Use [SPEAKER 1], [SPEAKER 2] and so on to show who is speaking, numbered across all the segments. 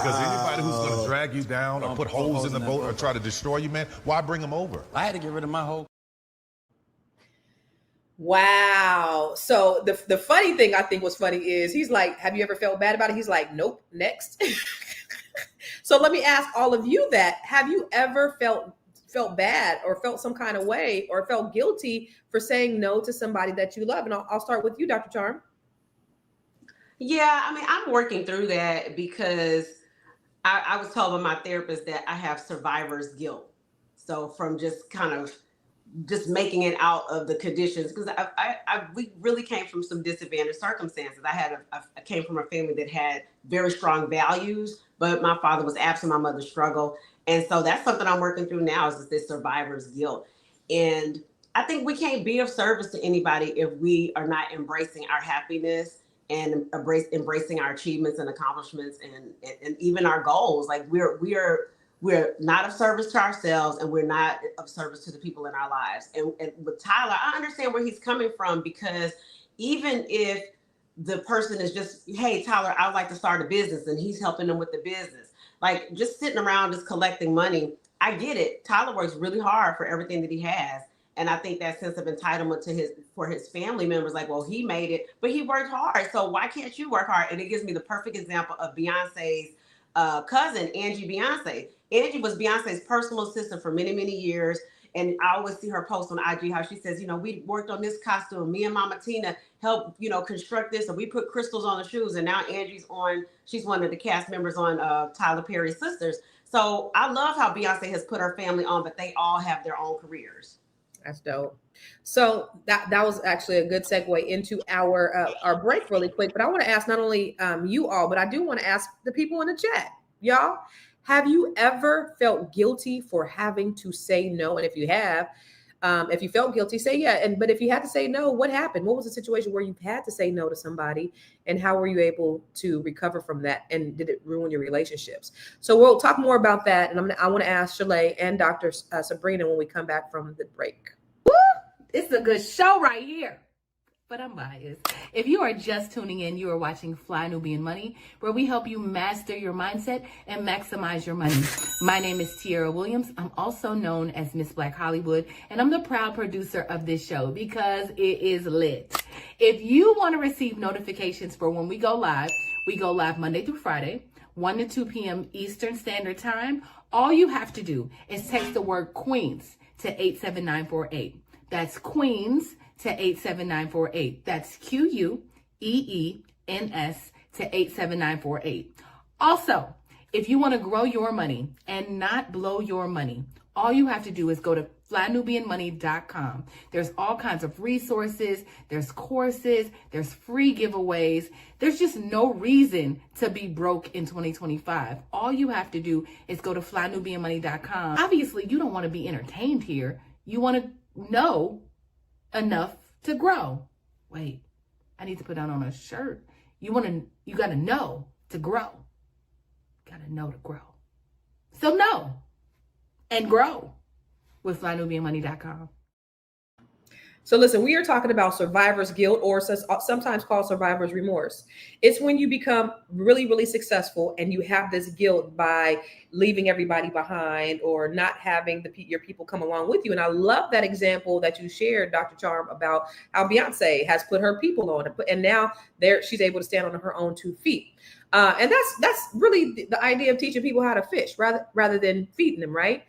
[SPEAKER 1] Because anybody who's going to drag you down or put holes in the boat or try to destroy you, man, why bring them over?
[SPEAKER 2] I had to get rid of my whole.
[SPEAKER 3] Wow. So the funny thing I think was funny is he's like, have you ever felt bad about it? He's like, nope, next. So let me ask all of you that. Have you ever felt bad or felt some kind of way or felt guilty for saying no to somebody that you love? And I'll start with you, Dr. Charm.
[SPEAKER 4] Yeah, I mean, I'm working through that because I was told by my therapist that I have survivor's guilt. So from just kind of just making it out of the conditions, because we really came from some disadvantaged circumstances. I came from a family that had very strong values, but my father was absent, my mother struggled. And so that's something I'm working through now is this survivor's guilt. And I think we can't be of service to anybody if we are not embracing our happiness and embracing our achievements and accomplishments and even our goals. Like we're not of service to ourselves and we're not of service to the people in our lives. And with Tyler, I understand where he's coming from, because even if the person is just, hey, Tyler, I would like to start a business, and he's helping them with the business, like just sitting around just collecting money. I get it. Tyler works really hard for everything that he has. And I think that sense of entitlement for his family members, like, well, he made it, but he worked hard. So why can't you work hard? And it gives me the perfect example of Beyonce's cousin, Angie Beyonce. Angie was Beyonce's personal assistant for many, many years. And I always see her post on IG how she says, we worked on this costume. Me and Mama Tina helped, construct this. And we put crystals on the shoes. And now she's one of the cast members on Tyler Perry's Sisters. So I love how Beyonce has put her family on, but they all have their own careers.
[SPEAKER 3] That's dope. So that was actually a good segue into our break really quick. But I want to ask not only you all, but I do want to ask the people in the chat. Y'all, have you ever felt guilty for having to say no? And if you have, if you felt guilty, say yeah. But if you had to say no, what happened? What was the situation where you had to say no to somebody? And how were you able to recover from that? And did it ruin your relationships? So we'll talk more about that. And I want to ask Shalay and Dr. Sabrina when we come back from the break.
[SPEAKER 5] Woo! It's a good show right here. But I'm biased. If you are just tuning in, you are watching Fly Nubian Money, where we help you master your mindset and maximize your money. My name is Tiara Williams. I'm also known as Miss Black Hollywood, and I'm the proud producer of this show because it is lit. If you want to receive notifications for when we go live Monday through Friday, 1 to 2 p.m. Eastern Standard Time. All you have to do is text the word Queens to 87948. That's Queens to 87948. That's QUEENS to 87948. Also, if you want to grow your money and not blow your money, all you have to do is go to flynubianmoney.com. There's all kinds of resources, there's courses, there's free giveaways. There's just no reason to be broke in 2025. All you have to do is go to flynubianmoney.com. Obviously, you don't want to be entertained here. You want to know enough to grow. Wait, I need to put that on a shirt. You got to know to grow. Got to know to grow. So know and grow with flynubianmoney.com.
[SPEAKER 3] So listen, we are talking about survivor's guilt, or sometimes called survivor's remorse. It's when you become really, really successful and you have this guilt by leaving everybody behind or not having your people come along with you. And I love that example that you shared, Dr. Charm, about how Beyonce has put her people on, and now she's able to stand on her own 2 feet. And that's really the idea of teaching people how to fish rather than feeding them, right?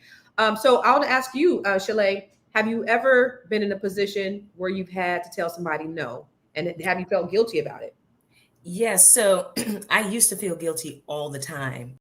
[SPEAKER 3] So I'll ask you, Shalay, have you ever been in a position where you've had to tell somebody no? And have you felt guilty about it?
[SPEAKER 6] Yes. So I used to feel guilty all the time.